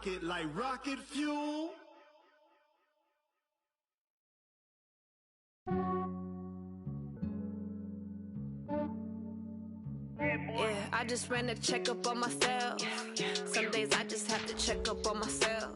it like rocket fuel. Yeah, I just ran a checkup on myself. Some days I just have to check up on myself.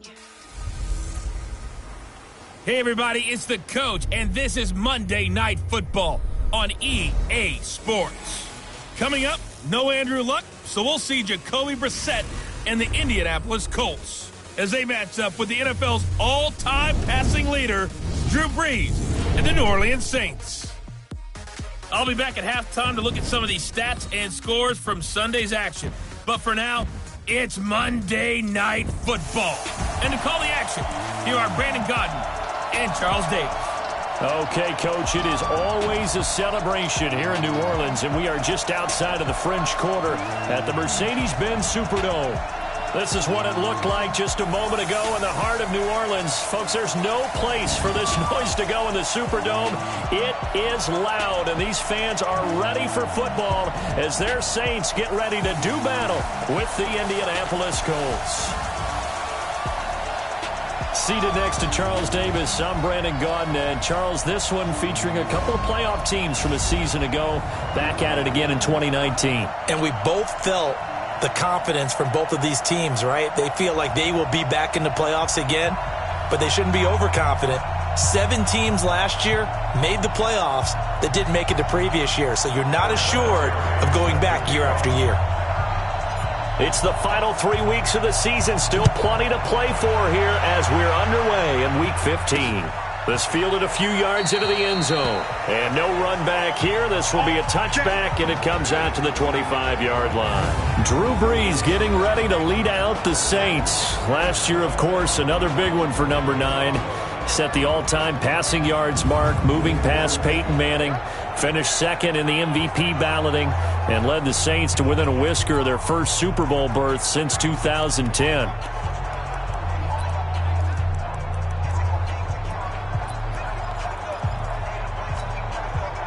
Hey everybody, it's the Coach, and this is Monday Night Football on EA Sports. Coming up, no Andrew Luck, so we'll see Jacoby Brissett and the Indianapolis Colts as they match up with the NFL's all-time passing leader, Drew Brees, and the New Orleans Saints. I'll be back at halftime to look at some of these stats and scores from Sunday's action. But for now, it's Monday Night Football. And to call the action, here are Brandon Godden and Charles Davis. Okay, Coach, it is always a celebration here in New Orleans, and we are just outside of the French Quarter at the Mercedes-Benz Superdome. This is what it looked like just a moment ago in the heart of New Orleans. Folks, there's no place for this noise to go in the Superdome. It is loud, and these fans are ready for football as their Saints get ready to do battle with the Indianapolis Colts. Seated next to Charles Davis, I'm Brandon Godden. And Charles, this one featuring a couple of playoff teams from a season ago, back at it again in 2019. And we both felt the confidence from both of these teams, right? They feel like they will be back in the playoffs again, but they shouldn't be overconfident. 7 teams last year made the playoffs that didn't make it the previous year, so you're not assured of going back year after year. It's the final 3 weeks of the season. Still plenty to play for here as we're underway in Week 15. This fielded a few yards into the end zone. And no run back here. This will be a touchback, and it comes out to the 25-yard line. Drew Brees getting ready to lead out the Saints. Last year, of course, another big one for number 9. Set the all-time passing yards mark, moving past Peyton Manning. Finished second in the MVP balloting and led the Saints to within a whisker of their first Super Bowl berth since 2010.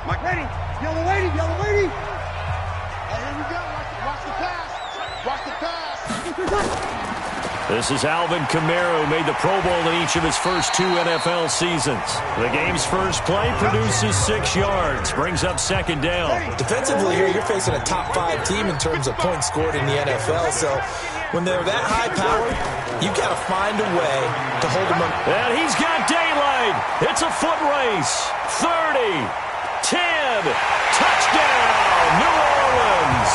Mike, ready? Yellow lady, yellow lady. Hey, here we go. Watch the pass. Watch the pass. This is Alvin Kamara, who made the Pro Bowl in each of his first 2 NFL seasons. The game's first play produces 6 yards, brings up second down. Defensively here, you're facing a top 5 team in terms of points scored in the NFL, so when they're that high powered, you got to find a way to hold them up. And he's got daylight. It's a foot race. 30, 10, touchdown, New Orleans.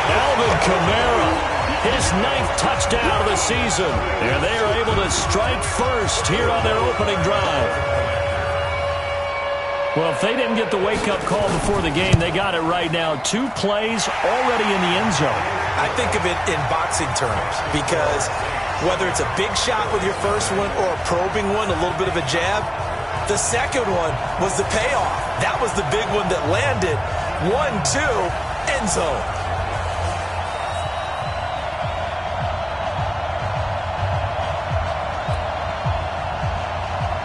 Alvin Kamara, his 9th touchdown of the season. And they are able to strike first here on their opening drive. Well, if they didn't get the wake-up call before the game, they got it right now. 2 plays already in the end zone. I think of it in boxing terms because whether it's a big shot with your first one or a probing one, a little bit of a jab, the second one was the payoff. That was the big one that landed. 1-2, end zone.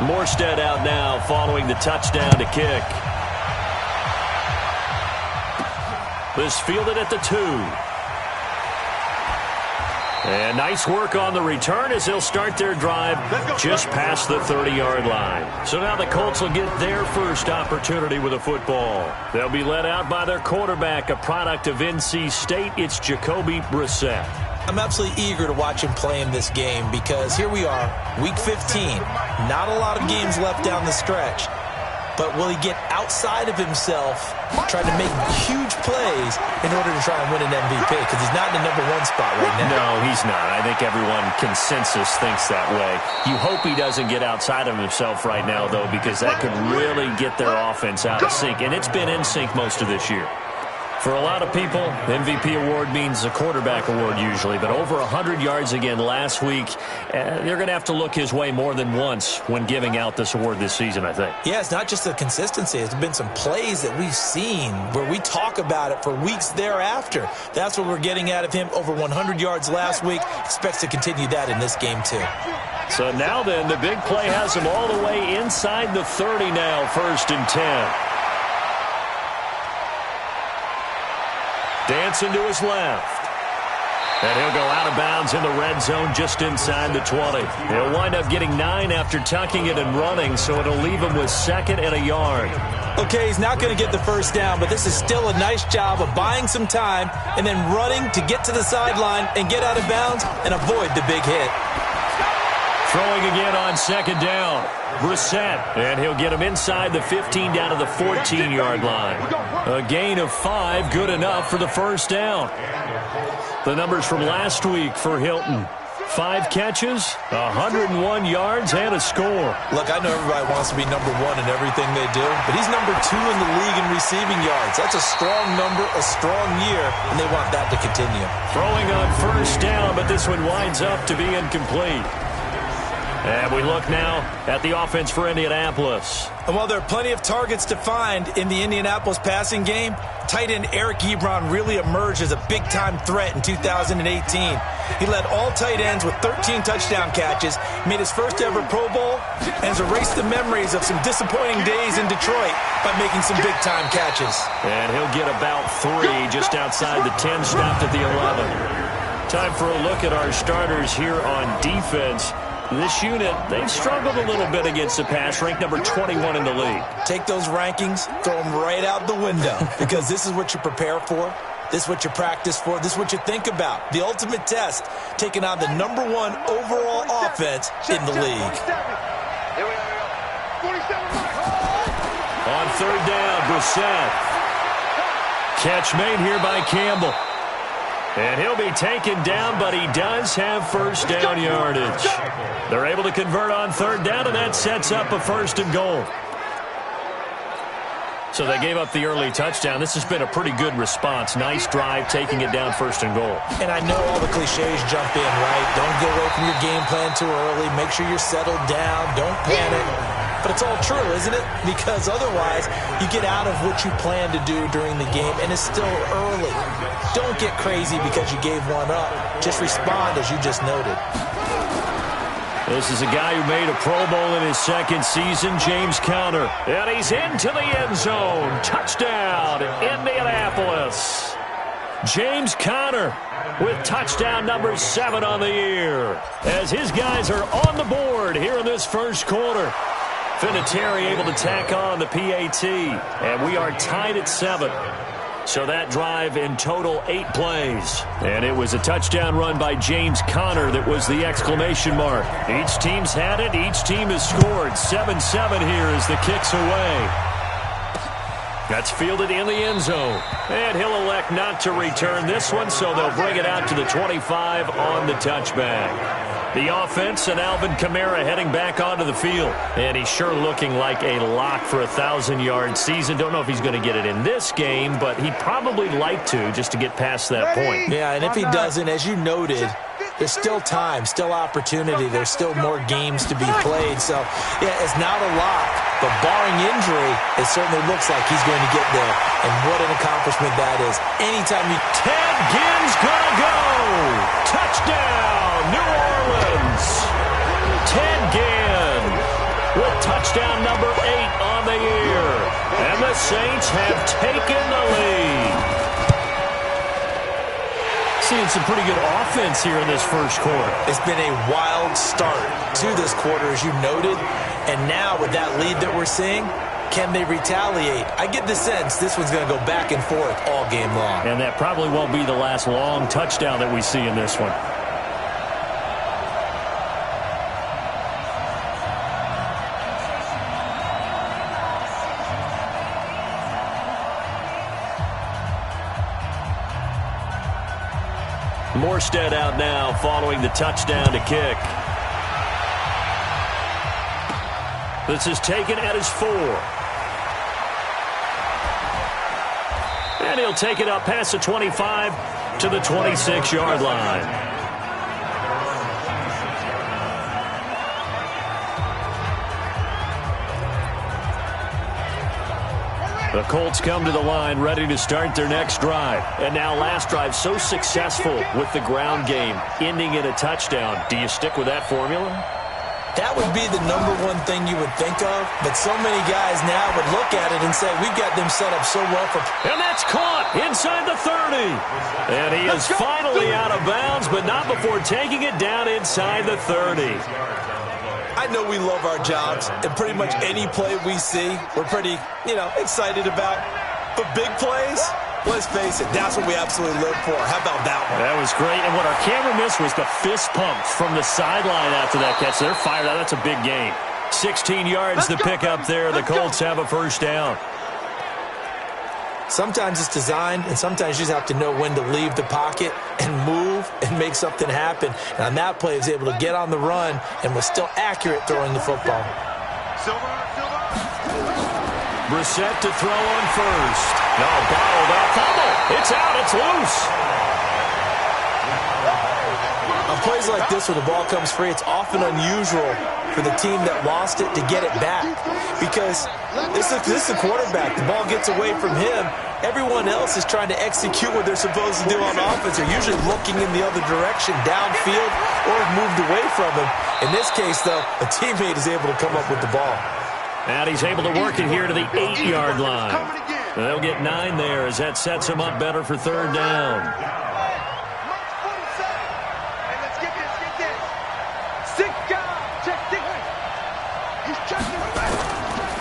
Morstead out now following the touchdown to kick. This fielded at the 2. And nice work on the return as they'll start their drive just past the 30-yard line. So now the Colts will get their first opportunity with a football. They'll be led out by their quarterback, a product of NC State. It's Jacoby Brissett. I'm absolutely eager to watch him play in this game because here we are, Week 15. Not a lot of games left down the stretch. But will he get outside of himself, trying to make huge plays in order to try and win an MVP? Because he's not in the #1 spot right now. No, he's not. I think everyone consensus thinks that way. You hope he doesn't get outside of himself right now, though, because that could really get their offense out of sync. And it's been in sync most of this year. For a lot of people, the MVP award means a quarterback award usually, but over 100 yards again last week. They're going to have to look his way more than once when giving out this award this season, I think. Yeah, it's not just the consistency. It's been some plays that we've seen where we talk about it for weeks thereafter. That's what we're getting out of him. Over 100 yards last week. Expects to continue that in this game, too. So now then, the big play has him all the way inside the 30 now, 1st and 10. Dancing to his left. And he'll go out of bounds in the red zone just inside the 20. He'll wind up getting 9 after tucking it and running, so it'll leave him with 2nd and a yard. Okay, he's not going to get the first down, but this is still a nice job of buying some time and then running to get to the sideline and get out of bounds and avoid the big hit. Throwing again on 2nd down. Brissett, and he'll get him inside the 15 down to the 14-yard line. A gain of 5, good enough for the first down. The numbers from last week for Hilton. 5 catches, 101 yards, and a score. Look, I know everybody wants to be number 1 in everything they do, but he's number 2 in the league in receiving yards. That's a strong number, a strong year, and they want that to continue. Throwing on first down, but this one winds up to be incomplete. And we look now at the offense for Indianapolis. And while there are plenty of targets to find in the Indianapolis passing game, tight end Eric Ebron really emerged as a big-time threat in 2018. He led all tight ends with 13 touchdown catches, made his first ever Pro Bowl, and has erased the memories of some disappointing days in Detroit by making some big-time catches. And he'll get about 3 just outside the 10, stopped at the 11. Time for a look at our starters here on defense. This unit, they've struggled a little bit against the pass, ranked number 21 in the league. Take those rankings, throw them right out the window, because this is what you prepare for, this is what you practice for, this is what you think about. The ultimate test, taking on the number 1 overall offense in the league. On 3rd down, Brissett. Catch made here by Campbell. And he'll be taken down, but he does have first down yardage. They're able to convert on 3rd down, and that sets up a 1st and goal. So they gave up the early touchdown. This has been a pretty good response. Nice drive, taking it down 1st and goal. And I know all the cliches jump in, right? Don't get away from your game plan too early. Make sure you're settled down. Don't panic. But it's all true, isn't it? Because otherwise, you get out of what you plan to do during the game, and it's still early. Don't get crazy because you gave one up. Just respond as you just noted. This is a guy who made a Pro Bowl in his 2nd season, James Conner. And he's into the end zone. Touchdown, Indianapolis. James Conner with touchdown number 7 on the year. As his guys are on the board here in this first quarter. Vinatieri able to tack on the PAT, and we are tied at 7. So that drive in total 8 plays. And it was a touchdown run by James Conner that was the exclamation mark. Each team's had it. Each team has scored. 7-7 here as the kick's away. That's fielded in the end zone. And he'll elect not to return this one, so they'll bring it out to the 25 on the touchback. The offense and Alvin Kamara heading back onto the field. And he's sure looking like a lock for a 1,000-yard season. Don't know if he's going to get it in this game, but he'd probably like to just to get past that point. Yeah, and if he doesn't, as you noted, there's still time, still opportunity. There's still more games to be played. So, yeah, it's not a lock. But barring injury, it certainly looks like he's going to get there. And what an accomplishment that is. Anytime you... Ted Ginn's going to go! Touchdown, New Orleans! Ted Ginn with touchdown number 8 on the year. And the Saints have taken the lead. Seeing some pretty good offense here in this first quarter. It's been a wild start to this quarter, as you noted. And now with that lead that we're seeing, can they retaliate? I get the sense this one's going to go back and forth all game long. And that probably won't be the last long touchdown that we see in this one. Morstead out now following the touchdown to kick. This is taken at his 4. And he'll take it up past the 25 to the 26-yard line. The Colts come to the line ready to start their next drive. And now last drive so successful with the ground game, ending in a touchdown. Do you stick with that formula? That would be the number one thing you would think of, but so many guys now would look at it and say, we've got them set up so well for... And that's caught inside the 30. And he is finally out of bounds, but not before taking it down inside the 30. I know we love our jobs, and pretty much any play we see, we're pretty, excited about. But big plays, let's face it, that's what we absolutely live for. How about that one? That was great, and what our camera missed was the fist pump from the sideline after that catch. They're fired out. That's a big gain. 16 yards to pick up there. The Colts have a first down. Sometimes it's designed, and sometimes you just have to know when to leave the pocket and move and make something happen. And on that play, he was able to get on the run and was still accurate throwing the football. Brissett to throw on first. No, bottled up. Fumble. It's out. It's loose. On plays like this where the ball comes free, it's often unusual for the team that lost it to get it back. Because this is the quarterback. The ball gets away from him. Everyone else is trying to execute what they're supposed to do on offense. They're usually looking in the other direction, downfield, or have moved away from him. In this case, though, a teammate is able to come up with the ball. And he's able to work it here to the 8-yard line. They'll get 9 there as that sets him up better for third down.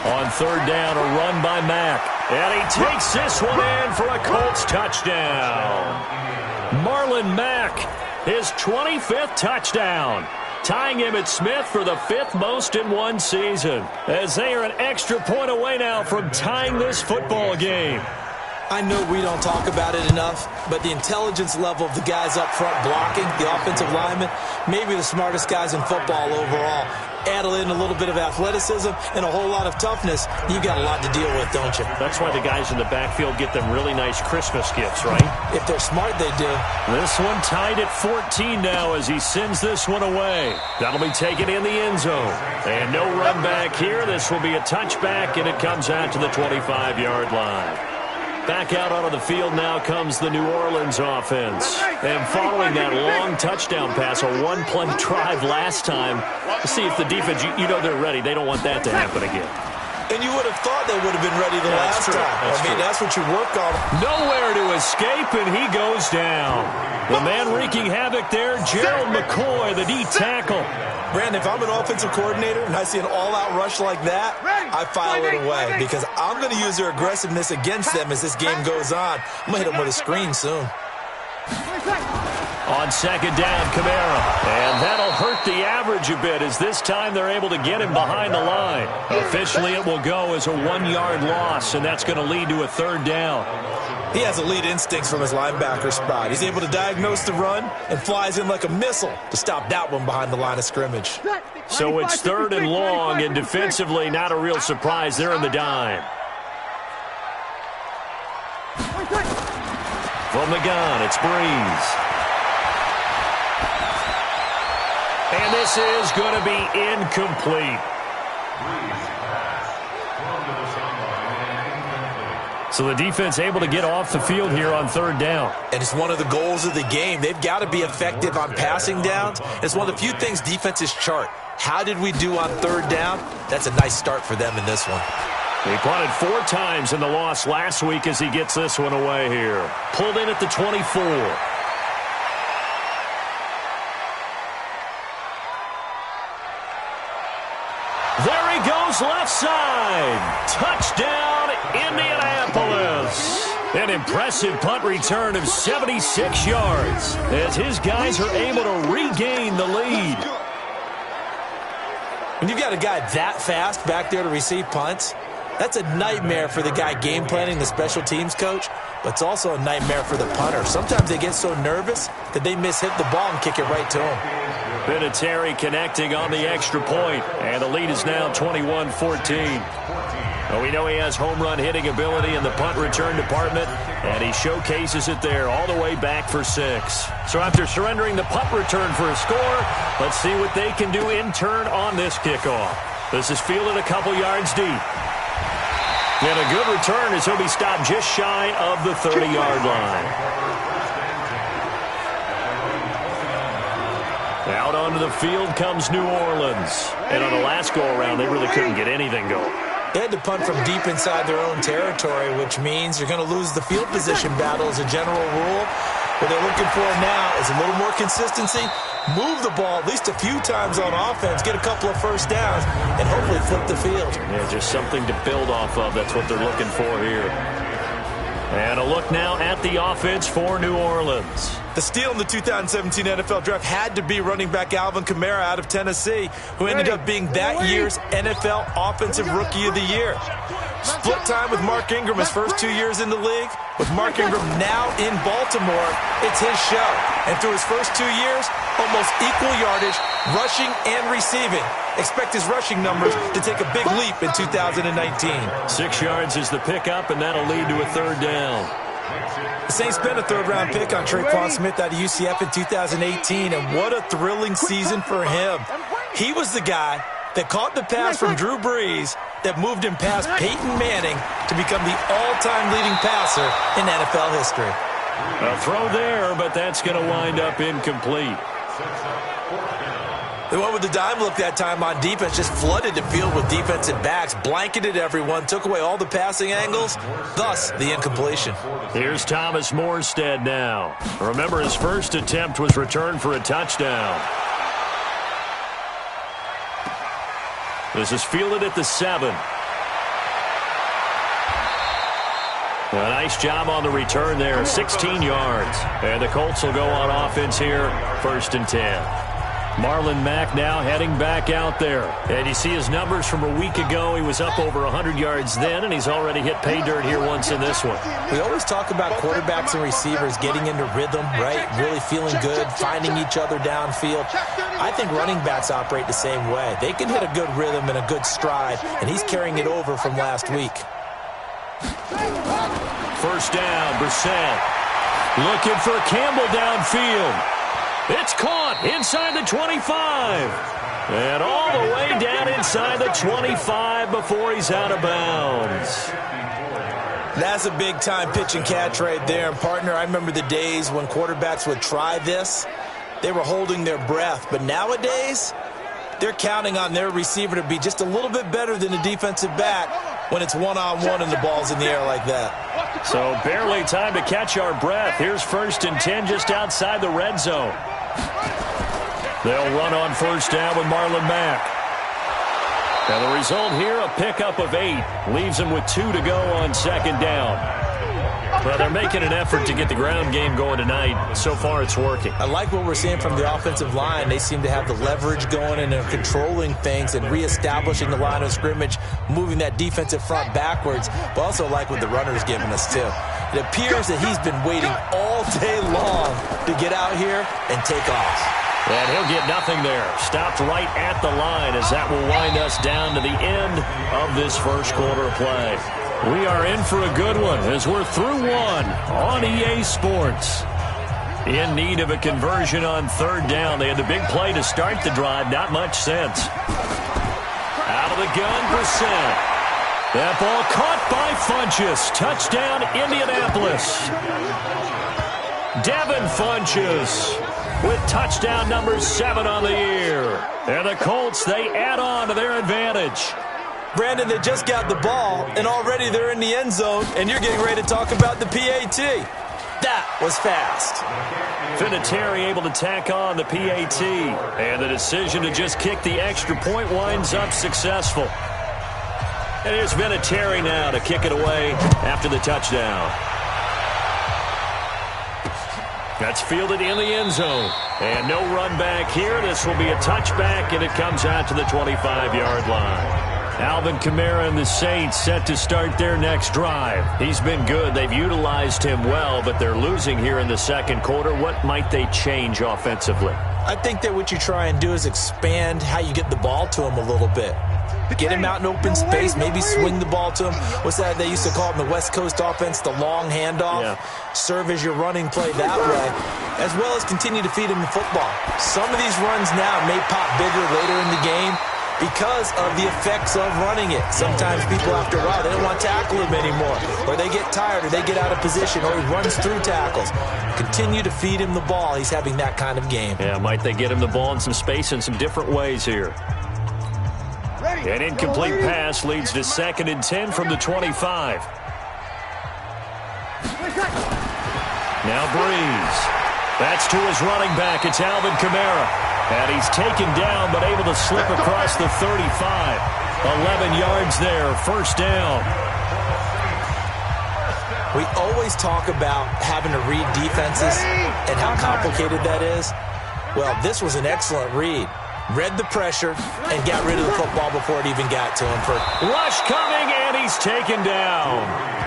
On third down, a run by Mack. And he takes this one in for a Colts touchdown. Marlon Mack, his 25th touchdown. Tying Emmitt Smith for the 5th most in one season, as they are an extra point away now from tying this football game. I know we don't talk about it enough, but the intelligence level of the guys up front blocking, the offensive linemen, maybe the smartest guys in football overall. Add in a little bit of athleticism and a whole lot of toughness, you got a lot to deal with, don't you? That's why the guys in the backfield get them really nice Christmas gifts, right? If they're smart, they do. This one tied at 14 now as he sends this one away. That'll be taken in the end zone. And no run back here. This will be a touchback, and it comes out to the 25-yard line. Back out onto the field now comes the New Orleans offense. And following that long touchdown pass, a one-play drive last time, to see if the defense, you know they're ready. They don't want that to happen again. And you would have thought they would have been ready the last time. That's what you work on. Nowhere to escape, and he goes down. The man wreaking havoc there, Gerald McCoy, the D tackle. Brandon, if I'm an offensive coordinator and I see an all-out rush like that, I file it away because I'm going to use their aggressiveness against them as this game goes on. I'm going to hit them with a screen soon. On second down, Kamara. And that'll hurt the average a bit as this time they're able to get him behind the line. Officially, it will go as a 1-yard loss, and that's going to lead to a third down. He has elite instincts from his linebacker spot. He's able to diagnose the run and flies in like a missile to stop that one behind the line of scrimmage. So it's third and long, and defensively, not a real surprise. They're in the dime. From the gun, it's Breeze. And this is going to be incomplete. So the defense able to get off the field here on third down. And it's one of the goals of the game. They've got to be effective on passing downs. It's one of the few things defenses chart. How did we do on third down? That's a nice start for them in this one. He punted 4 times in the loss last week as he gets this one away here. Pulled in at the 24. There he goes left side. Touchdown, Indianapolis. An impressive punt return of 76 yards as his guys are able to regain the lead. When you've got a guy that fast back there to receive punts, that's a nightmare for the guy game planning, the special teams coach, but it's also a nightmare for the punter. Sometimes they get so nervous that they mishit the ball and kick it right to him. Vinatieri connecting on the extra point, and the lead is now 21-14. Well, we know he has home run hitting ability in the punt return department, and he showcases it there all the way back for 6. So after surrendering the punt return for a score, let's see what they can do in turn on this kickoff. This is fielded a couple yards deep. And a good return as he'll be stopped just shy of the 30-yard line. Out onto the field comes New Orleans. And on the last go-around, they really couldn't get anything going. They had to punt from deep inside their own territory, which means you're going to lose the field position battle as a general rule. What they're looking for now is a little more consistency, move the ball at least a few times on offense, get a couple of first downs, and hopefully flip the field. Yeah, just something to build off of. That's what they're looking for here. And a look now at the offense for New Orleans. The steal in the 2017 NFL Draft had to be running back Alvin Kamara out of Tennessee, who ended up being that year's NFL Offensive Rookie of the Year. Split time with Mark Ingram his first 2 years in the league. With Mark Ingram now in Baltimore, it's his show. And through his first 2 years, almost equal yardage, rushing and receiving. Expect his rushing numbers to take a big leap in 2019. 6 yards is the pickup, and that'll lead to a third down. The Saints spent a third-round pick on Traquan Smith out of UCF in 2018, and what a thrilling season for him. He was the guy that caught the pass from Drew Brees that moved him past Peyton Manning to become the all-time leading passer in NFL history. A throw there, but that's going to wind up incomplete. They went with the dime look that time on defense, just flooded the field with defensive backs, blanketed everyone, took away all the passing angles, thus the incompletion. Here's Thomas Morstead now. Remember, his first attempt was returned for a touchdown. This is fielded at the 7. A nice job on the return there, 16 yards. And the Colts will go on offense here, 1st and 10. Marlon Mack now heading back out there. And you see his numbers from a week ago. He was up over 100 yards then, and he's already hit pay dirt here once in this one. We always talk about quarterbacks and receivers getting into rhythm, right? Really feeling good, finding each other downfield. I think running backs operate the same way. They can hit a good rhythm and a good stride, and he's carrying it over from last week. First down, Brissett. Looking for Campbell downfield. It's caught inside the 25. And all the way down inside the 25 before he's out of bounds. That's a big-time pitch and catch right there. And, partner, I remember the days when quarterbacks would try this. They were holding their breath. But nowadays, they're counting on their receiver to be just a little bit better than the defensive back when it's one-on-one and the ball's in the air like that. So barely time to catch our breath. Here's 1st and 10 just outside the red zone. They'll run on first down with Marlon Mack. And the result here, a pickup of 8. Leaves them with 2 to go on 2nd down. Well, they're making an effort to get the ground game going tonight. So far, it's working. I like what we're seeing from the offensive line. They seem to have the leverage going, and they're controlling things and reestablishing the line of scrimmage, moving that defensive front backwards. But also like what the runner's giving us, too. It appears that he's been waiting all day long to get out here and take off. And he'll get nothing there. Stopped right at the line as that will wind us down to the end of this first quarter of play. We are in for a good one as we're through one on EA Sports. In need of a conversion on 3rd down. They had the big play to start the drive. Not much sense. Out of the gun, Brissett. That ball caught by Funchess. Touchdown, Indianapolis. Devin Funchess with touchdown number 7 on the year. And the Colts, they add on to their advantage. Brandon, they just got the ball, and already they're in the end zone, and you're getting ready to talk about the PAT. That was fast. Vinatieri able to tack on the PAT. And the decision to just kick the extra point winds up successful. And here's Vinatieri now to kick it away after the touchdown. That's fielded in the end zone. And no run back here. This will be a touchback, and it comes out to the 25-yard line. Alvin Kamara and the Saints set to start their next drive. He's been good. They've utilized him well, but they're losing here in the 2nd quarter. What might they change offensively? I think that what you try and do is expand how you get the ball to him a little bit. Get him out in open space, maybe swing the ball to him. What's that they used to call it in the West Coast offense, the long handoff? Yeah. Serve as your running play that way, as well as continue to feed him the football. Some of these runs now may pop bigger later in the game because of the effects of running it. Sometimes people, after a while, they don't want to tackle him anymore, or they get tired, or they get out of position, or he runs through tackles. Continue to feed him the ball. He's having that kind of game. Yeah, might they get him the ball in some space in some different ways here. An incomplete pass leads to 2nd and 10 from the 25. Now Breeze. That's to his running back. It's Alvin Kamara. And he's taken down but able to slip across the 35. 11 yards there. First down. We always talk about having to read defenses and how complicated that is. Well, this was an excellent read. Read the pressure and got rid of the football before it even got to him. Rush coming, and he's taken down.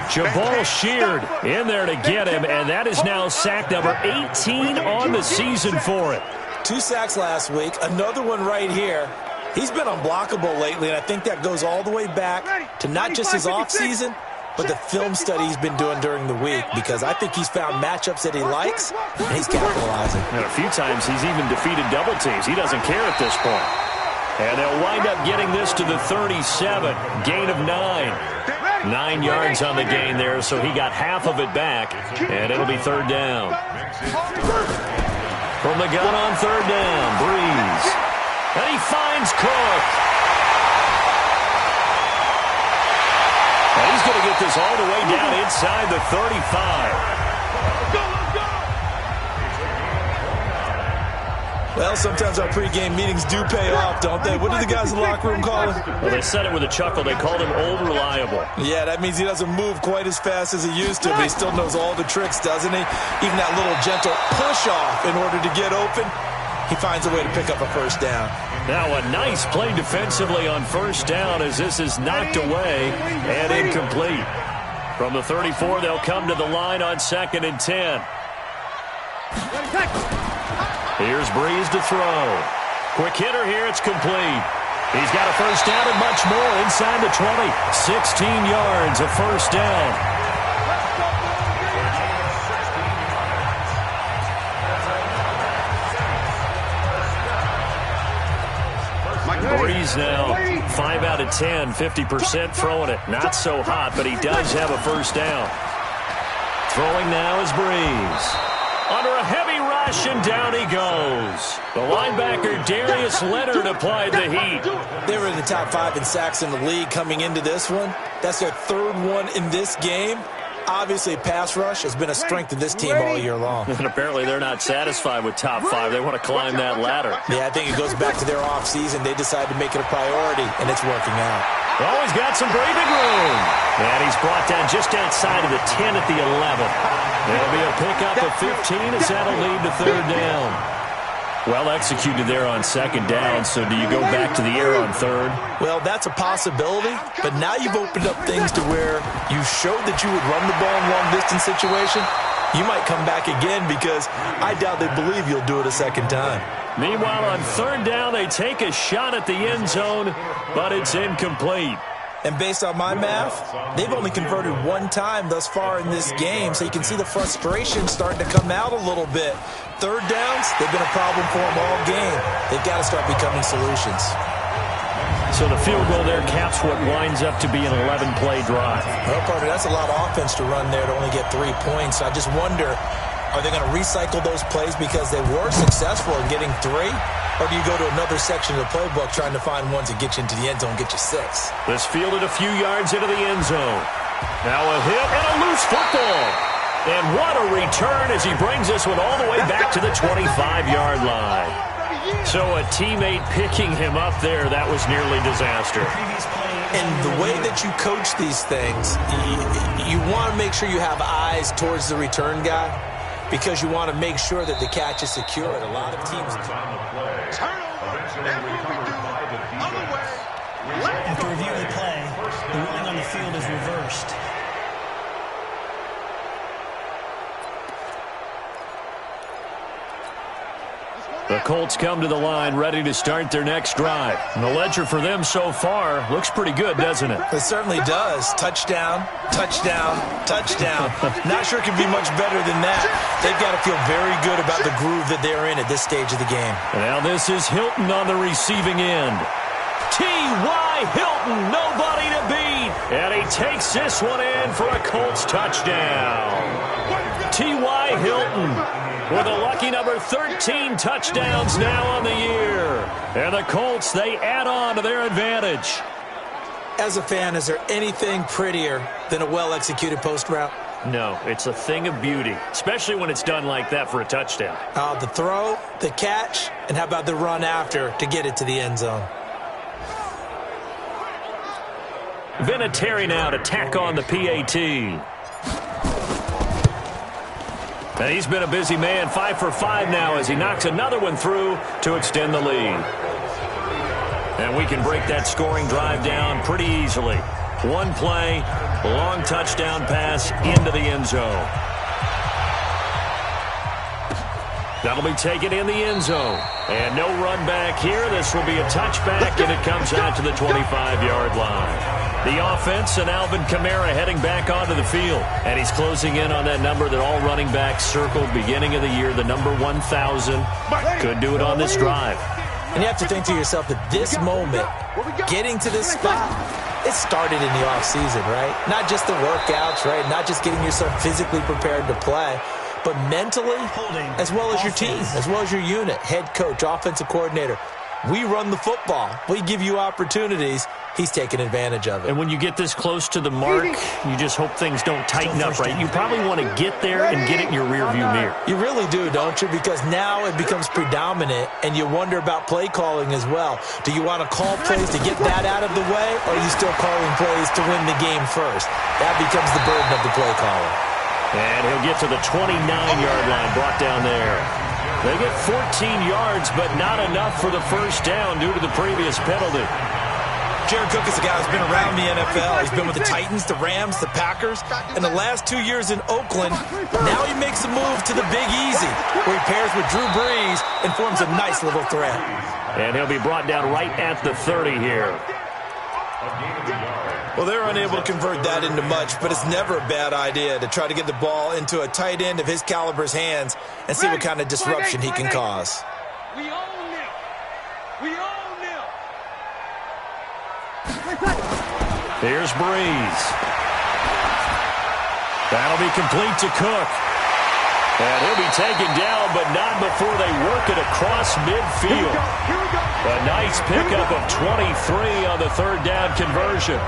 Jabal Sheard in there to get him, and that is now sack number 18 on the season for it. 2 sacks last week, another one right here. He's been unblockable lately, and I think that goes all the way back to not just his offseason, but the film study he's been doing during the week, because I think he's found matchups that he likes, and he's capitalizing. And a few times he's even defeated double teams. He doesn't care at this point. And they'll wind up getting this to the 37. Gain of 9. 9 yards on the gain there, so he got half of it back, and it'll be 3rd down. From the gun on 3rd down, Breeze. And he finds Cook. And he's going to get this all the way down inside the 35. Well, sometimes our pregame meetings do pay off, don't they? What do the guys in the locker room call him? Well, they said it with a chuckle. They called him Old Reliable. Yeah, that means he doesn't move quite as fast as he used to, but he still knows all the tricks, doesn't he? Even that little gentle push-off in order to get open, he finds a way to pick up a first down. Now a nice play defensively on first down as this is knocked away and incomplete. From the 34, they'll come to the line on 2nd and 10. Here's Breeze to throw. Quick hitter here, it's complete. He's got a first down and much more inside the 20. 16 yards, a first down. Breeze now 5 out of 10, 50% throwing it. Not so hot, but he does have a first down. Throwing now is Breeze. Under a heavy rush, and down he goes. The linebacker, Darius Leonard, applied the heat. They were in the top 5 in sacks in the league coming into this one. That's their 3rd one in this game. Obviously, pass rush has been a strength of this team all year long. And apparently they're not satisfied with top 5. They want to climb that ladder. Yeah, I think it goes back to their offseason. They decided to make it a priority, and it's working out. Oh, he's got some breathing room. And he's brought down just outside of the 10 at the 11. It'll be a pickup of 15 as that'll lead to 3rd down. Well executed there on 2nd down, so do you go back to the air on 3rd? Well, that's a possibility, but now you've opened up things to where you showed that you would run the ball in long-distance situation. You might come back again because I doubt they believe you'll do it a 2nd time. Meanwhile, on 3rd down, they take a shot at the end zone, but it's incomplete. And based on my math, they've only converted 1 time thus far in this game, so you can see the frustration starting to come out a little bit. 3rd downs, they've been a problem for them all game. They've got to start becoming solutions. So the field goal there caps what winds up to be an 11-play drive. Well, Carter, that's a lot of offense to run there to only get 3 points. I just wonder, are they going to recycle those plays because they were successful in getting 3? Or do you go to another section of the playbook trying to find ones that get you into the end zone, get you 6? This fielded a few yards into the end zone. Now a hit and a loose football. And what a return as he brings this one all the way back to the 25-yard line. So a teammate picking him up there, that was nearly disaster. And the way that you coach these things, you want to make sure you have eyes towards the return guy because you want to make sure that the catch is secure. A lot of teams... After reviewing the play, the ruling on the field is reversed. The Colts come to the line ready to start their next drive. And the ledger for them so far looks pretty good, doesn't it? It certainly does. Touchdown, touchdown, touchdown. Not sure it can be much better than that. They've got to feel very good about the groove that they're in at this stage of the game. And now this is Hilton on the receiving end. T.Y. Hilton, nobody to beat. And he takes this one in for a Colts touchdown. T.Y. Hilton with a lucky number 13 touchdowns now on the year. And the Colts, they add on to their advantage. As a fan, is there anything prettier than a well-executed post route? No, it's a thing of beauty, especially when it's done like that for a touchdown. The throw, the catch, and how about the run after to get it to the end zone? Vinatieri now to tack on the PAT. And he's been a busy man, 5 for 5 now as he knocks another one through to extend the lead. And we can break that scoring drive down pretty easily. One play, long touchdown pass into the end zone. That'll be taken in the end zone. And no run back here. This will be a touchback, and it comes out to the 25-yard line. The offense and Alvin Kamara heading back onto the field. And he's closing in on that number that all running backs circled beginning of the year, the number 1,000. Could do it on this drive. And you have to think to yourself, at this moment, getting to this spot, it started in the offseason, right? Not just the workouts, right? Not just getting yourself physically prepared to play, but mentally, as well as your team, as well as your unit, head coach, offensive coordinator. We run the football. We give you opportunities. He's taking advantage of it. And when you get this close to the mark, you just hope things don't tighten up, right? You probably want to get there and get it in your rearview mirror. You really do, don't you? Because now it becomes predominant, and you wonder about play calling as well. Do you want to call plays to get that out of the way, or are you still calling plays to win the game first? That becomes the burden of the play caller. And he'll get to the 29-yard line, brought down there. They get 14 yards, but not enough for the first down due to the previous penalty. Jared Cook is a guy who's been around the NFL. He's been with the Titans, the Rams, the Packers. In the last 2 years in Oakland, now he makes a move to the Big Easy, where he pairs with Drew Brees and forms a nice little threat. And he'll be brought down right at the 30 here. Well, they're unable to convert that into much, but it's never a bad idea to try to get the ball into a tight end of his caliber's hands and see what kind of disruption he can cause. We own them. We own them. Here's Breeze. That'll be complete to Cook. And he'll be taken down, but not before they work it across midfield. A nice pickup of 23 on the third down conversion.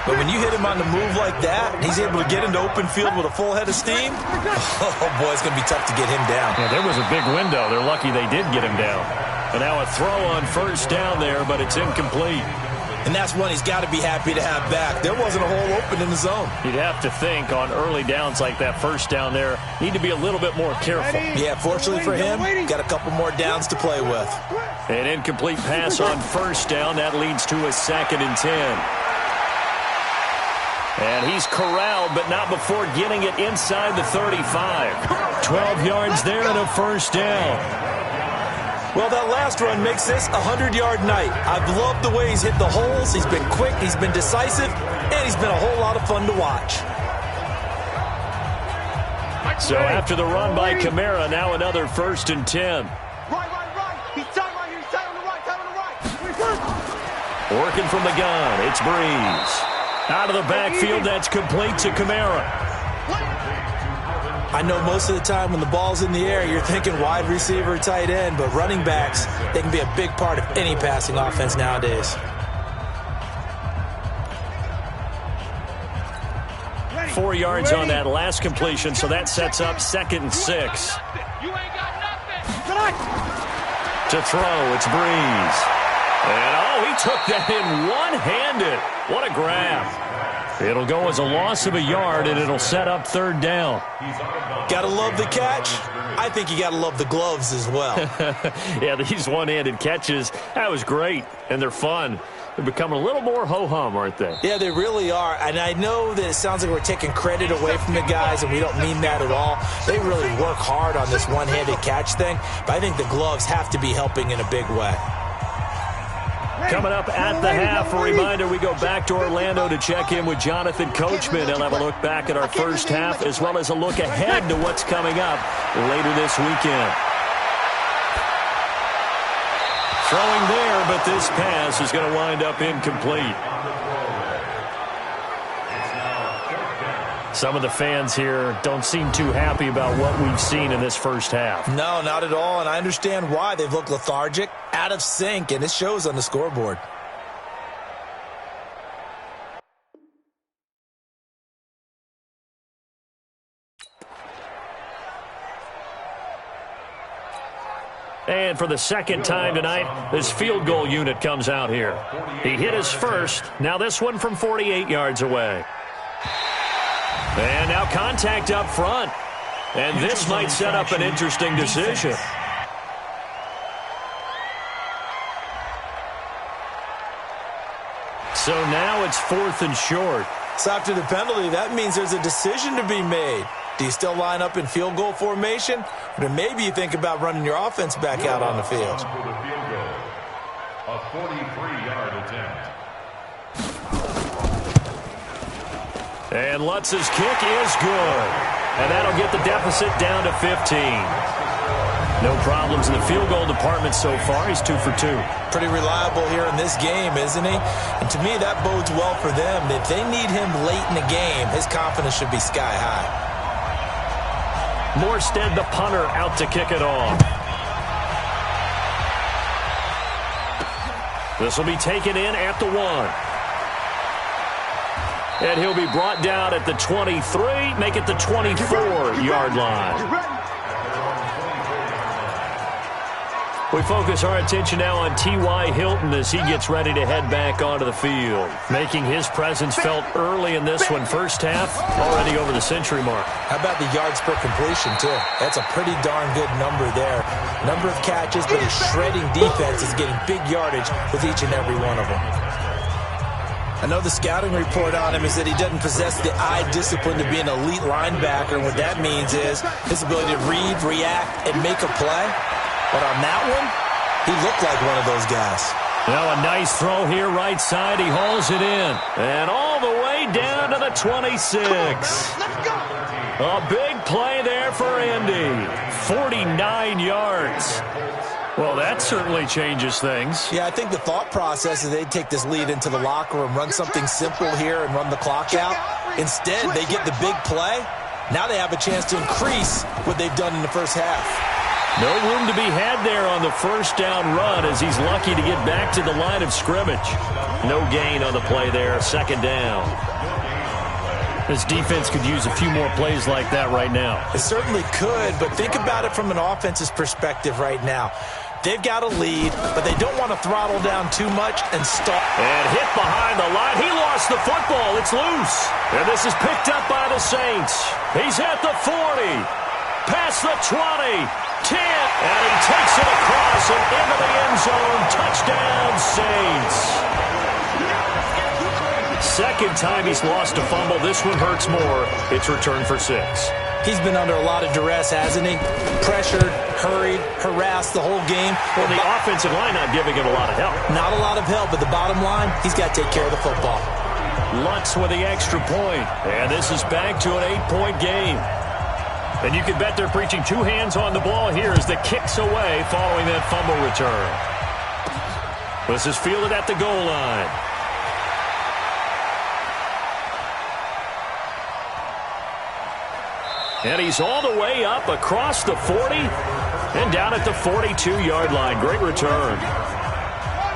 But when you hit him on the move like that, he's able to get into open field with a full head of steam, oh, boy, it's going to be tough to get him down. Yeah, there was a big window. They're lucky they did get him down. And now a throw on first down there, but it's incomplete. And that's one he's got to be happy to have back. There wasn't a hole open in the zone. You'd have to think on early downs like that first down there, need to be a little bit more careful. Yeah, fortunately for him, got a couple more downs to play with. An incomplete pass on first down. That leads to a 2nd and 10. And he's corralled, but not before getting it inside the 35. 12 yards there and a first down. Well, that last run makes this a 100-yard night. I've loved the way he's hit the holes. He's been quick, he's been decisive, and he's been a whole lot of fun to watch. So after the run by Kamara, now another 1st and 10. Right. He's tight right here. He's tight on the right. Working from the gun, it's Breeze. Out of the backfield, that's complete to Kamara. I know most of the time when the ball's in the air, you're thinking wide receiver, tight end, but running backs, they can be a big part of any passing offense nowadays. 4 yards on that last completion, so that sets up 2nd and 6. You ain't got nothing. To throw, it's Breeze. And, he took that in one-handed. What a grab. It'll go as a loss of a yard, and it'll set up 3rd down. Gotta love the catch. I think you gotta love the gloves as well. Yeah, these one-handed catches, that was great, and they're fun. They're becoming a little more ho-hum, aren't they? Yeah, they really are. And I know that it sounds like we're taking credit away from the guys, and we don't mean that at all. They really work hard on this one-handed catch thing, but I think the gloves have to be helping in a big way. Coming up at the half, a reminder, we go back to Orlando to check in with Jonathan Coachman. He'll have a look back at our first half as well as a look ahead to what's coming up later this weekend. Throwing there, but this pass is going to wind up incomplete. Some of the fans here don't seem too happy about what we've seen in this first half. No, not at all, and I understand why. They've looked lethargic, out of sync, and it shows on the scoreboard. And for the second time tonight, this field goal unit comes out here. He hit his first. Now this one from 48 yards away. And now contact up front. And this might set up an interesting decision. So now it's 4th and short. So after the penalty, that means there's a decision to be made. Do you still line up in field goal formation? Or maybe you think about running your offense back out on the field. A 43-yard attempt. And Lutz's kick is good. And that'll get the deficit down to 15. No problems in the field goal department so far. He's 2 for 2. Pretty reliable here in this game, isn't he? And to me, that bodes well for them. If they need him late in the game, his confidence should be sky high. Morstead, the punter, out to kick it off. This will be taken in at the 1. And he'll be brought down at the 23, make it the 24-yard line. We focus our attention now on T.Y. Hilton as he gets ready to head back onto the field. Making his presence felt early in this one. First half, already over the century mark. How about the yards per completion, too? That's a pretty darn good number there. Number of catches, but his shredding defense is getting big yardage with each and every one of them. I know the scouting report on him is that he doesn't possess the eye discipline to be an elite linebacker. And what that means is his ability to read, react, and make a play. But on that one, he looked like one of those guys. Now a nice throw here, right side. He hauls it in. And all the way down to the 26. A big play there for Indy. 49 yards. Well, that certainly changes things. Yeah, I think the thought process is they'd take this lead into the locker room, run something simple here, and run the clock out. Instead, they get the big play. Now they have a chance to increase what they've done in the first half. No room to be had there on the first down run as he's lucky to get back to the line of scrimmage. No gain on the play there, second down. This defense could use a few more plays like that right now. It certainly could, but think about it from an offense's perspective right now. They've got a lead, but they don't want to throttle down too much and stop. And hit behind the line. He lost the football. It's loose. And this is picked up by the Saints. He's at the 40. Past the 20. 10. And he takes it across and into the end zone. Touchdown, Saints. Second time he's lost a fumble. This one hurts more. It's returned for 6. He's been under a lot of duress, hasn't he? Pressured, hurried, harassed the whole game. Well, the offensive line not giving him a lot of help. Not a lot of help, but the bottom line, he's got to take care of the football. Lutz with the extra point. And this is back to an 8-point game. And you can bet they're preaching 2 hands on the ball here as the kick's away following that fumble return. This is fielded at the goal line. And he's all the way up across the 40 and down at the 42-yard line. Great return.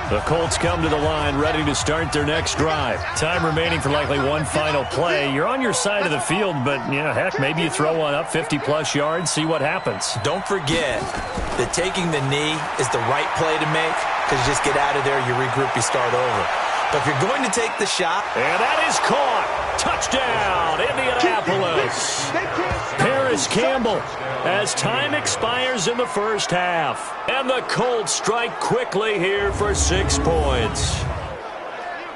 The Colts come to the line ready to start their next drive. Time remaining for likely one final play. You're on your side of the field, but, heck, maybe you throw one up 50-plus yards, see what happens. Don't forget that taking the knee is the right play to make because you just get out of there, you regroup, you start over. But if you're going to take the shot. And that is caught. Touchdown, Indianapolis. Paris Campbell as time expires in the first half. And the Colts strike quickly here for 6 points.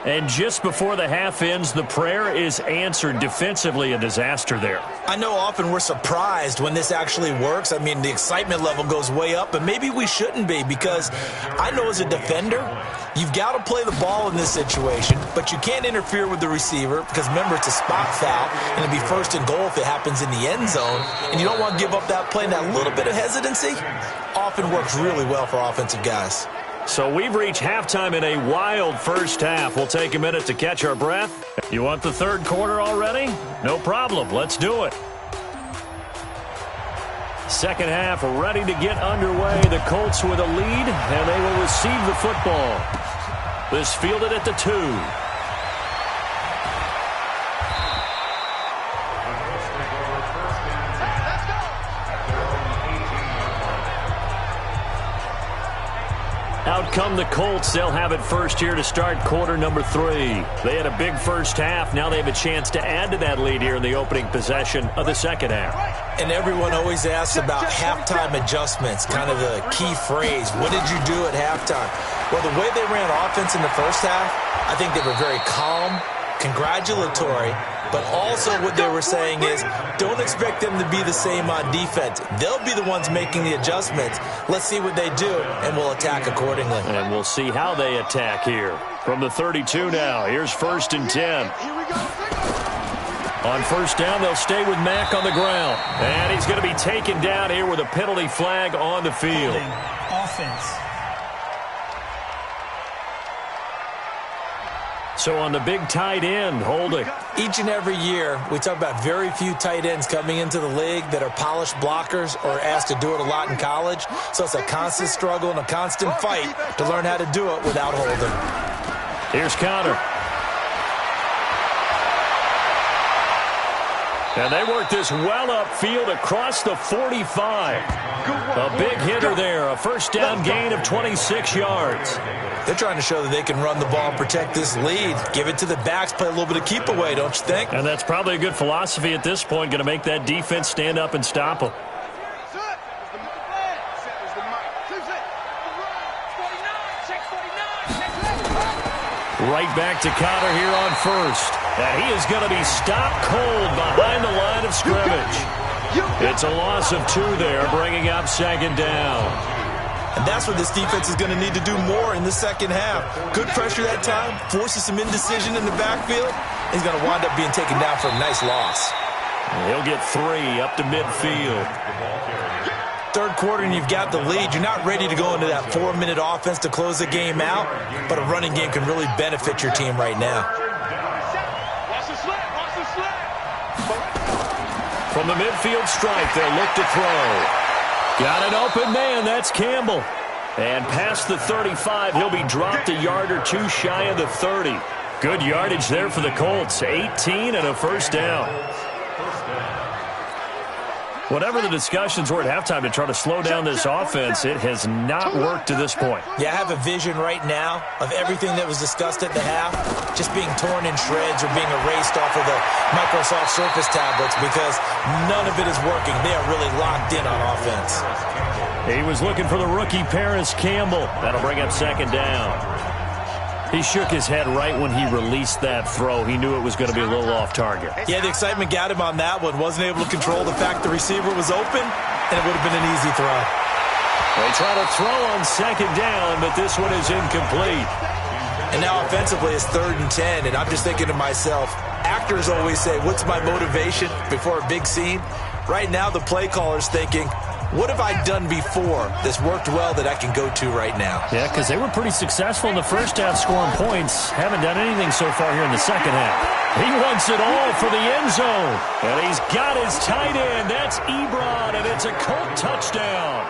And just before the half ends, the prayer is answered. Defensively, a disaster there. I know often we're surprised when this actually works. I mean, the excitement level goes way up, but maybe we shouldn't be because I know as a defender, you've got to play the ball in this situation, but you can't interfere with the receiver because, remember, it's a spot foul, and it'll be first and goal if it happens in the end zone, and you don't want to give up that play. And that little bit of hesitancy often works really well for offensive guys. So we've reached halftime in a wild first half. We'll take a minute to catch our breath. You want the third quarter already? No problem. Let's do it. Second half ready to get underway. The Colts with a lead, and they will receive the football. This fielded at the 2. Out come the Colts. They'll have it first here to start quarter number 3. They had a big first half. Now they have a chance to add to that lead here in the opening possession of the second half. And everyone always asks about halftime adjustments, kind of the key phrase. What did you do at halftime? Well, the way they ran offense in the first half, I think they were very calm, congratulatory, but also what they were saying is don't expect them to be the same on defense. They'll be the ones making the adjustments. Let's see what they do, and we'll attack accordingly. And we'll see how they attack here. From the 32 now, here's 1st and 10. On first down, they'll stay with Mack on the ground. And he's going to be taken down here with a penalty flag on the field. Offense. So on the big tight end, holding. Each and every year, we talk about very few tight ends coming into the league that are polished blockers or asked to do it a lot in college. So it's a constant struggle and a constant fight to learn how to do it without holding. Here's Connor. And they work this well upfield across the 45. A big hitter there, a first down gain of 26 yards. They're trying to show that they can run the ball and protect this lead. Give it to the backs, play a little bit of keep away, don't you think? And that's probably a good philosophy at this point, going to make that defense stand up and stop them. Right back to Connor here on first. And he is going to be stopped cold behind the line of scrimmage. It's a loss of 2 there, bringing up second down. And that's what this defense is going to need to do more in the second half. Good pressure that time, forces some indecision in the backfield. He's going to wind up being taken down for a nice loss. He'll get 3 up to midfield. Third quarter and you've got the lead. You're not ready to go into that 4-minute offense to close the game out, but a running game can really benefit your team right now. From the midfield stripe, they'll look to throw. Got an open man, that's Campbell. And past the 35, he'll be dropped a yard or 2 shy of the 30. Good yardage there for the Colts, 18 and a first down. Whatever the discussions were at halftime to try to slow down this offense, it has not worked to this point. Yeah, I have a vision right now of everything that was discussed at the half just being torn in shreds or being erased off of the Microsoft Surface tablets because none of it is working. They are really locked in on offense. He was looking for the rookie Paris Campbell. That'll bring up second down. He shook his head right when he released that throw. He knew it was going to be a little off target. Yeah, the excitement got him on that one. Wasn't able to control the fact the receiver was open, and it would have been an easy throw. They try to throw on second down, but this one is incomplete. And now offensively it's 3rd and 10, and I'm just thinking to myself, actors always say, what's my motivation before a big scene? Right now the play caller's thinking, what have I done before that's worked well that I can go to right now? Yeah, because they were pretty successful in the first half scoring points. Haven't done anything so far here in the second half. He wants it all for the end zone. And he's got his tight end. That's Ebron, and it's a Colt touchdown.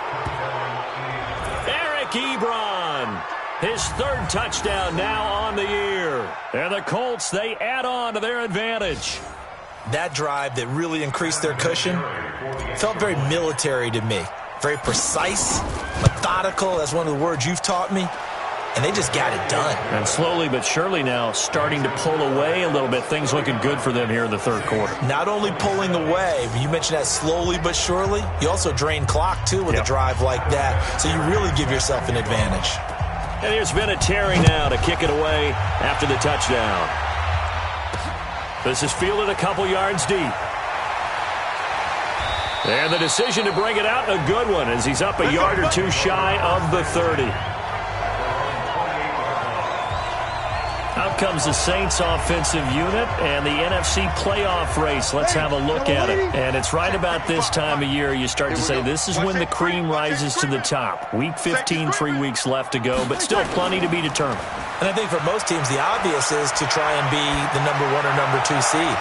Eric Ebron, his 3rd touchdown now on the year. And the Colts, they add on to their advantage. That drive that really increased their cushion felt very military to me. Very precise, methodical. That's one of the words you've taught me. And they just got it done. And slowly but surely now starting to pull away a little bit. Things looking good for them here in the third quarter. Not only pulling away, but you mentioned that slowly but surely. You also drain clock, too, with a drive like that. So you really give yourself an advantage. And here's Vinatieri now to kick it away after the touchdown. This is fielded a couple yards deep. And the decision to bring it out, a good one, as he's up a yard or 2 shy of the 30. Out comes the Saints offensive unit and the NFC playoff race. Let's have a look at it. And it's right about this time of year you start to say this is when the cream rises to the top. Week 15, 3 weeks left to go, but still plenty to be determined. And I think for most teams, the obvious is to try and be the number 1 or number 2 seed.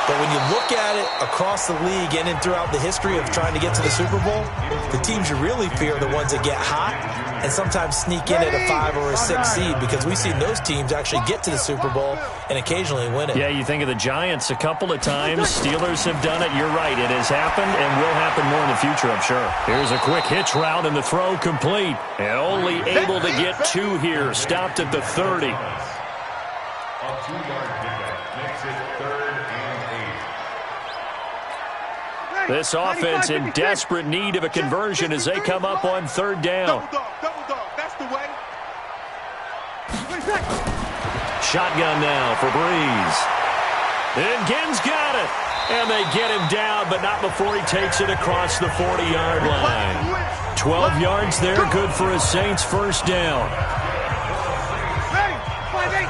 But when you look at it across the league and throughout the history of trying to get to the Super Bowl, the teams you really fear are the ones that get hot and sometimes sneak in at a 5 or a 6 seed, because we've seen those teams actually get to the Super Bowl and occasionally win it. Yeah, you think of the Giants a couple of times. Steelers have done it. You're right. It has happened and will happen more in the future, I'm sure. Here's a quick hitch route and the throw complete. And only able to get 2 here. Stopped at the 30. A 2-yard pickup makes it 3rd and 8. This offense in desperate need of a conversion as they come up on 3rd down. Double dog, that's the way. Shotgun now for Breeze. And Ginn's got it. And they get him down, but not before he takes it across the 40-yard line. 12 yards there, good for a Saints first down.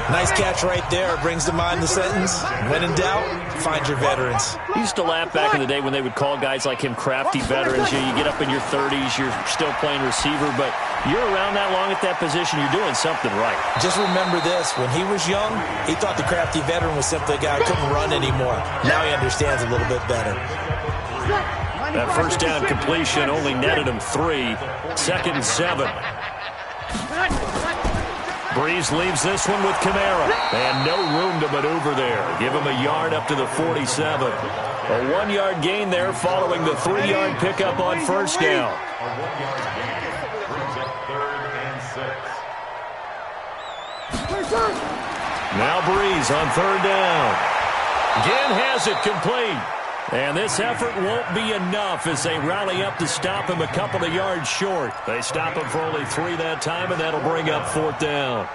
Nice catch right there. Brings to mind the sentence, when in doubt, find your veterans. I used to laugh back in the day when they would call guys like him crafty veterans. You get up in your 30s, you're still playing receiver, but you're around that long at that position, you're doing something right. Just remember this, when he was young, he thought the crafty veteran was simply a guy who couldn't run anymore. Now he understands a little bit better. That first down completion only netted him 3. 2nd and 7. Breeze leaves this one with Kamara. And no room to maneuver there. Give him a yard up to the 47. A 1-yard gain there following the 3-yard pickup on first down. A 1-yard gain brings up 3rd and 6. Now Breeze on 3rd down. Ginn has it complete. And this effort won't be enough as they rally up to stop him a couple of yards short. They stop him for only 3 that time, and that'll bring up 4th down.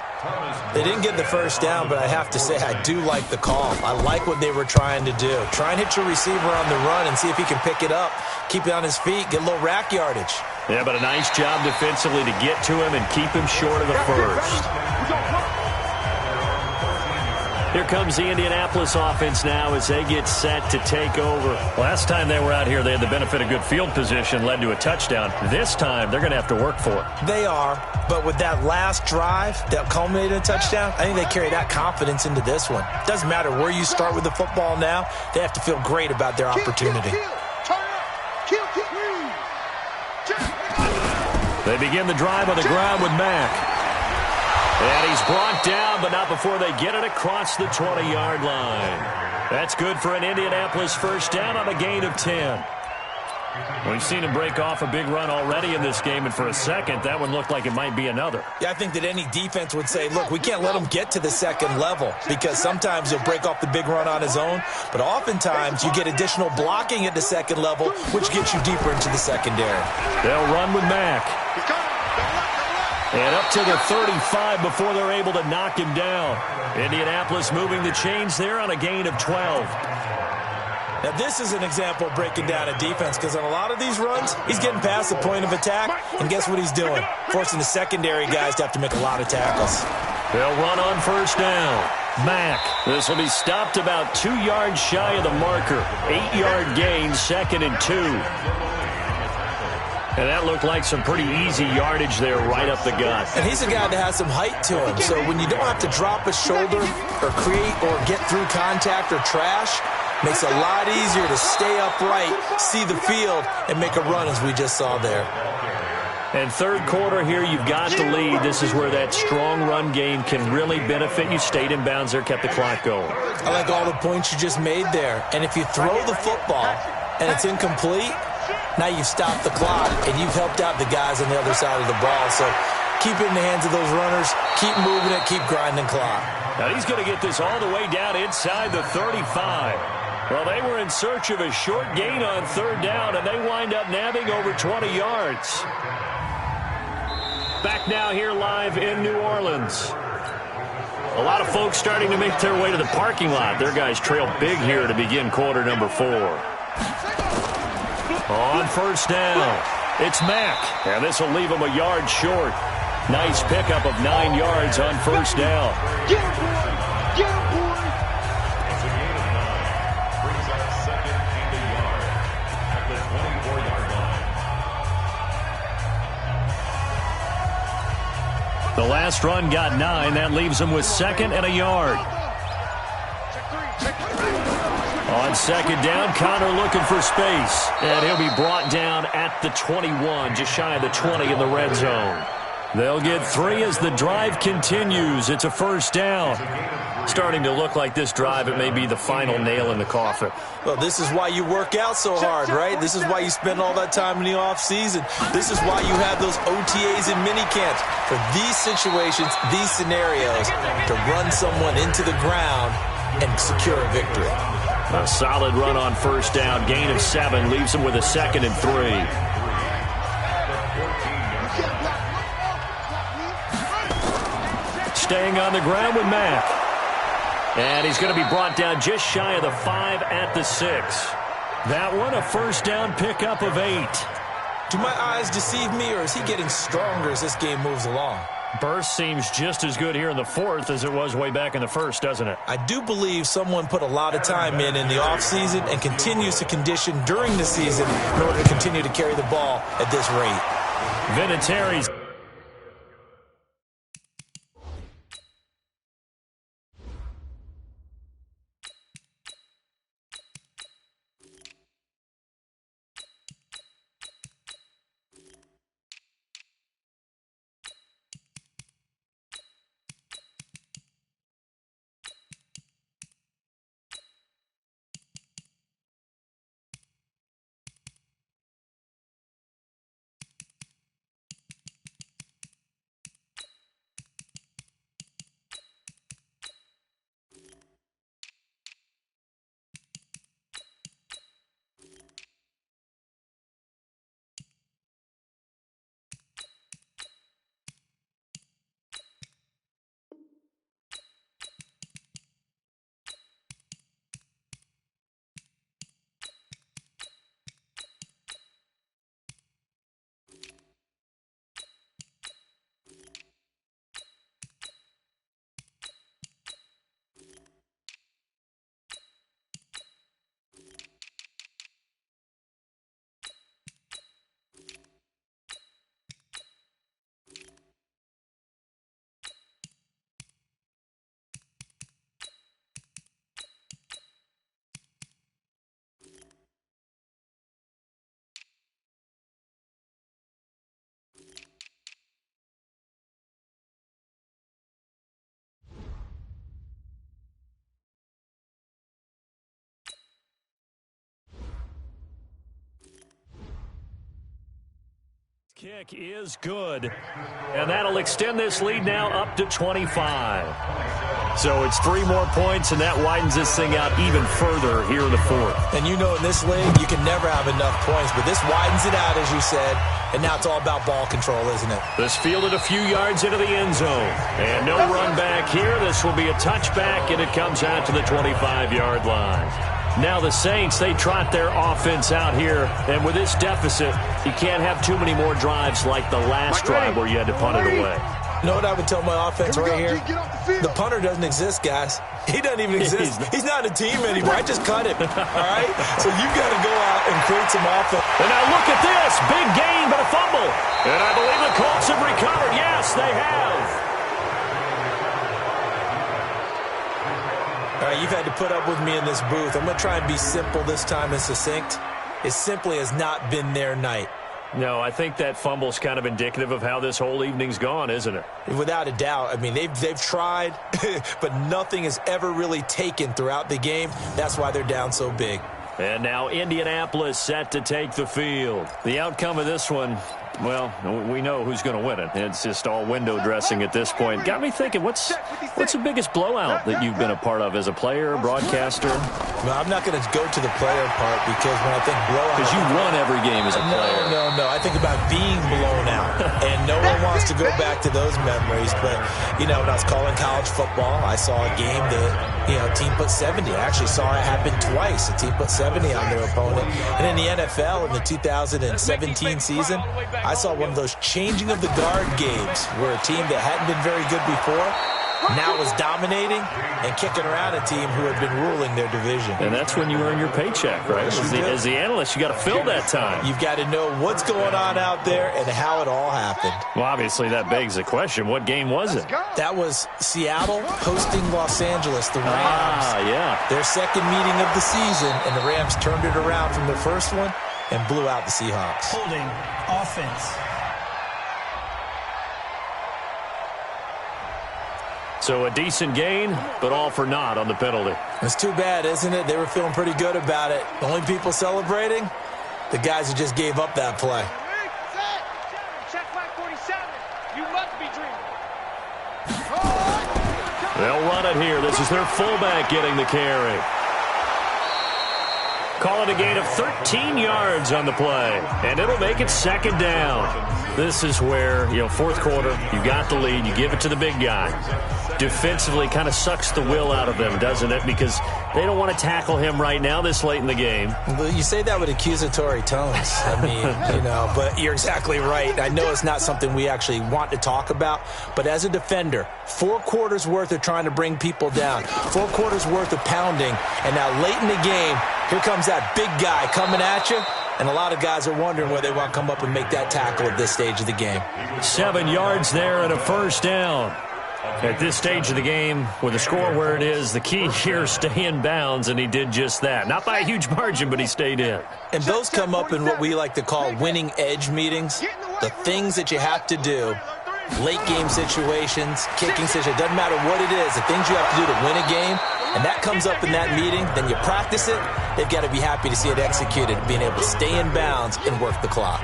They didn't get the first down, but I have to say I do like the call. I like what they were trying to do. Try and hit your receiver on the run and see if he can pick it up, keep it on his feet, get a little rack yardage. Yeah, but a nice job defensively to get to him and keep him short of the first. Here comes the Indianapolis offense now as they get set to take over. Last time they were out here, they had the benefit of good field position, led to a touchdown. This time, they're going to have to work for it. They are, but with that last drive that culminated in a touchdown, I think they carry that confidence into this one. Doesn't matter where you start with the football now, they have to feel great about their opportunity. They begin the drive on the ground with Mack. And he's brought down, but not before they get it across the 20-yard line. That's good for an Indianapolis first down on a gain of 10. We've seen him break off a big run already in this game, and for a second, that one looked like it might be another. Yeah, I think that any defense would say, look, we can't let him get to the second level, because sometimes he'll break off the big run on his own, but oftentimes you get additional blocking at the second level, which gets you deeper into the secondary. They'll run with Mack. And up to the 35 before they're able to knock him down. Indianapolis moving the chains there on a gain of 12. Now, this is an example of breaking down a defense, because on a lot of these runs, he's getting past the point of attack, and guess what he's doing? Forcing the secondary guys to have to make a lot of tackles. They'll run on first down. Mack. This will be stopped about 2 yards shy of the marker. 8-yard gain, 2nd and 2. And that looked like some pretty easy yardage there right up the gut. And he's a guy that has some height to him. So when you don't have to drop a shoulder or create or get through contact or trash, makes it a lot easier to stay upright, see the field, and make a run as we just saw there. And third quarter here, you've got the lead. This is where that strong run game can really benefit you. Stayed in bounds there, kept the clock going. I like all the points you just made there. And if you throw the football and it's incomplete, now you've stopped the clock, and you've helped out the guys on the other side of the ball. So keep it in the hands of those runners. Keep moving it. Keep grinding clock. Now he's going to get this all the way down inside the 35. Well, they were in search of a short gain on third down, and they wind up nabbing over 20 yards. Back now here live in New Orleans. A lot of folks starting to make their way to the parking lot. Their guys trail big here to begin quarter number 4. On first down, it's Mack, and this will leave him a yard short. Nice pickup of 9 yards on first down. Get him, boy. It's a gain of 9. Brings up 2nd and a yard at the 24-yard line. The last run got 9. That leaves him with 2nd and a yard. On 2nd down, Connor looking for space. And he'll be brought down at the 21, just shy of the 20 in the red zone. They'll get 3 as the drive continues. It's a 1st down. Starting to look like this drive, it may be the final nail in the coffin. Well, this is why you work out so hard, right? This is why you spend all that time in the offseason. This is why you have those OTAs and minicamps. For these situations, these scenarios, to run someone into the ground and secure a victory. A solid run on 1st down. Gain of 7 leaves him with a 2nd and 3. Staying on the ground with Mack. And he's going to be brought down just shy of the 5 at the 6. That one, a 1st down pickup of 8. Do my eyes deceive me, or is he getting stronger as this game moves along? Burst seems just as good here in the 4th as it was way back in the 1st, doesn't it? I do believe someone put a lot of time in the offseason and continues to condition during the season in order to continue to carry the ball at this rate. Vinatieri's. Kick is good, and that'll extend this lead now up to 25. So it's 3 more points, and that widens this thing out even further here in the 4th. And you know in this league, you can never have enough points, but this widens it out, as you said, and now it's all about ball control, isn't it? This fielded a few yards into the end zone, and no run back here. This will be a touchback, and it comes out to the 25-yard line. Now the Saints, they trot their offense out here, and with this deficit, you can't have too many more drives like the last drive where you had to punt it away. You know what I would tell my offense right here? The punter doesn't exist, guys. He doesn't even exist. He's not a team anymore. I just cut him, all right? So you've got to go out and create some offense. And now look at this. Big gain, but a fumble. And I believe the Colts have recovered. Yes, they have. All right, you've had to put up with me in this booth. I'm going to try and be simple this time and succinct. It simply has not been their night. No, I think that fumble's kind of indicative of how this whole evening's gone, isn't it? Without a doubt. I mean, they've tried, but nothing has ever really taken throughout the game. That's why they're down so big. And now Indianapolis set to take the field. The outcome of this one, well, we know who's going to win it. It's just all window dressing at this point. Got me thinking, what's the biggest blowout that you've been a part of as a player, broadcaster? No, I'm not going to go to the player part because when I think blowout... Because you won every game as a player. No. I think about being blown out. And no one wants to go back to those memories. But, you know, when I was calling college football, I saw a game that, you know, a team put 70. I actually saw it happen twice. A team put 70 on their opponent. And in the NFL, in the 2017 season, I saw one of those changing of the guard games where a team that hadn't been very good before now is dominating and kicking around a team who had been ruling their division. And that's when you earn your paycheck, right? As the analyst, you got to fill that time. You've got to know what's going on out there and how it all happened. Well, obviously, that begs the question, what game was it? That was Seattle hosting Los Angeles, the Rams. Yeah. Their second meeting of the season, and the Rams turned it around from their first one and blew out the Seahawks. Holding offense. So a decent gain, but all for naught on the penalty. It's too bad, isn't it? They were feeling pretty good about it. The only people celebrating, the guys who just gave up that play. Check my 47. You must be dreaming. They'll run it here. This is their fullback getting the carry. Call it a gain of 13 yards on the play, and it'll make it second down. This is where, fourth quarter, you got the lead, you give it to the big guy. Defensively kind of sucks the will out of them, doesn't it? Because they don't want to tackle him right now this late in the game. Well, you say that with accusatory tones. I mean, but you're exactly right. I know it's not something we actually want to talk about, but as a defender, 4 quarters worth of trying to bring people down, 4 quarters worth of pounding, and now late in the game, here comes that big guy coming at you, and a lot of guys are wondering whether they want to come up and make that tackle at this stage of the game. 7 yards there and a first down. At this stage of the game, with the score where it is, the key here, stay in bounds, and he did just that. Not by a huge margin, but he stayed in. And those come up in what we like to call winning edge meetings, the things that you have to do, late game situations, kicking situations, doesn't matter what it is, the things you have to do to win a game, and that comes up in that meeting, then you practice it, they've got to be happy to see it executed, being able to stay in bounds and work the clock.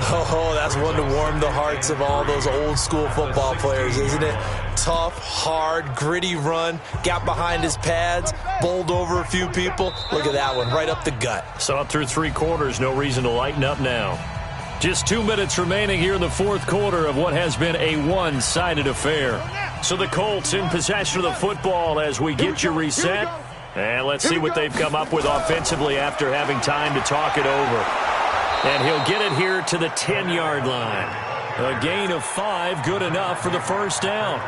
Oh, that's one to warm the hearts of all those old school football players, isn't it? Tough, hard, gritty run, got behind his pads, bowled over a few people. Look at that one, right up the gut. Saw it through 3 quarters, no reason to lighten up now. Just 2 minutes remaining here in the fourth quarter of what has been a one-sided affair. So the Colts in possession of the football as we get you reset. And let's see what they've come up with offensively after having time to talk it over. And he'll get it here to the 10-yard line. A gain of 5, good enough for the first down.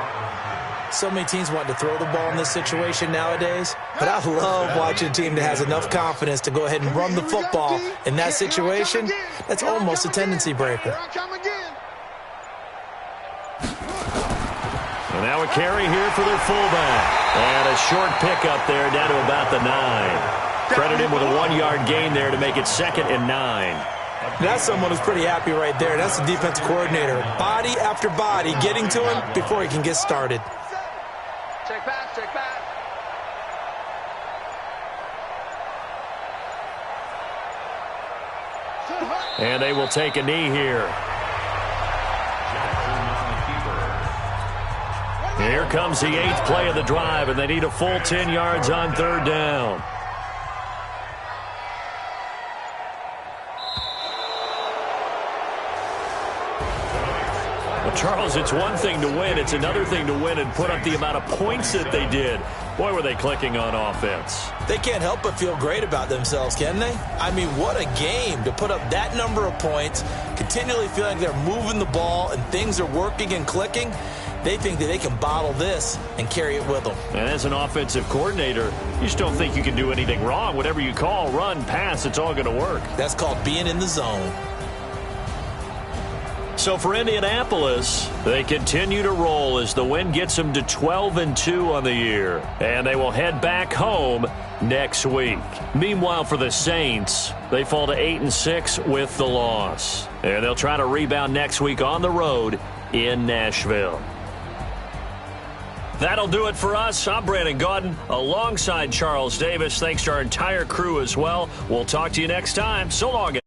So many teams want to throw the ball in this situation nowadays, but I love watching a team that has enough confidence to go ahead and run the football in that situation. That's almost a tendency breaker. And now a carry here for their fullback. And a short pickup there down to about the 9. Credit him with a 1-yard gain there to make it 2nd and 9. That's someone who's pretty happy right there. That's the defensive coordinator. Body after body getting to him before he can get started. Check back, check back. And they will take a knee here. Here comes the 8th play of the drive, and they need a full 10 yards on 3rd down. Well, Charles, it's one thing to win. It's another thing to win and put up the amount of points that they did. Boy, were they clicking on offense. They can't help but feel great about themselves, can they? I mean, what a game to put up that number of points, continually feeling like they're moving the ball and things are working and clicking. They think that they can bottle this and carry it with them. And as an offensive coordinator, you just don't think you can do anything wrong. Whatever you call, run, pass, it's all going to work. That's called being in the zone. So for Indianapolis, they continue to roll as the win gets them to 12-2 on the year. And they will head back home next week. Meanwhile, for the Saints, they fall to 8-6 with the loss. And they'll try to rebound next week on the road in Nashville. That'll do it for us. I'm Brandon Gaudin alongside Charles Davis. Thanks to our entire crew as well. We'll talk to you next time. So long.